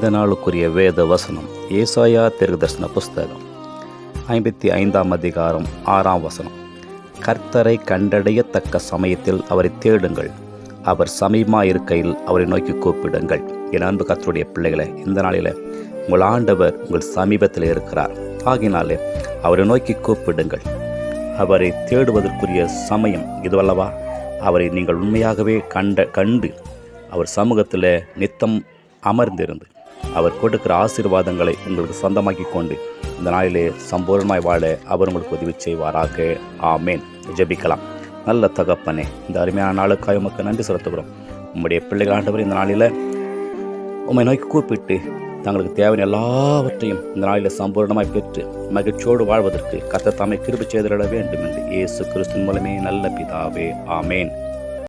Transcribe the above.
இந்த நாளுக்குரிய வேத வசனம் ஏசாயா தீர்க்கதரிசன புஸ்தகம் 55ஆம் அதிகாரம் 6ஆம் வசனம். கர்த்தரை கண்டடையத்தக்க சமயத்தில் அவரை தேடுங்கள், அவர் சமீபமாயிருக்கையில் அவரை நோக்கி கூப்பிடுங்கள். என் அன்பு கர்த்தருடைய பிள்ளைகளை, இந்த நாளில் உங்கள் ஆண்டவர் உங்கள் சமீபத்தில் இருக்கிறார். ஆகினாலே அவரை நோக்கி கூப்பிடுங்கள். அவரை தேடுவதற்குரிய சமயம் இதுவல்லவா? அவரை நீங்கள் உண்மையாகவே கண்டு அவர் சமூகத்தில் நித்தம் அமர்ந்திருந்து அவர் கொடுக்கிற ஆசீர்வாதங்களை உங்களுக்கு சொந்தமாக்கி கொண்டு இந்த நாளிலே சம்பூர்ணமாய் வாழ அவர் உங்களுக்கு உதவி செய்வாராக. ஆமேன். ஜெபிக்கலாம். நல்ல தகப்பனே, இந்த அருமையான நாளுக்காக உமக்கு நன்றி செலுத்துகிறோம். உம்முடைய பிள்ளைகள் ஆண்டவர் இந்த நாளில் உம்மை நோக்கி கூப்பிட்டு தங்களுக்கு தேவையான எல்லாவற்றையும் இந்த நாளில் சம்பூர்ணமாய் பெற்று மகிழ்ச்சியோடு வாழ்வதற்கு கர்த்தர் தாமே கிருபை செய்திட வேண்டும் என்று இயேசு கிறிஸ்துவின் மூலமே நல்ல பிதாவே. ஆமேன்.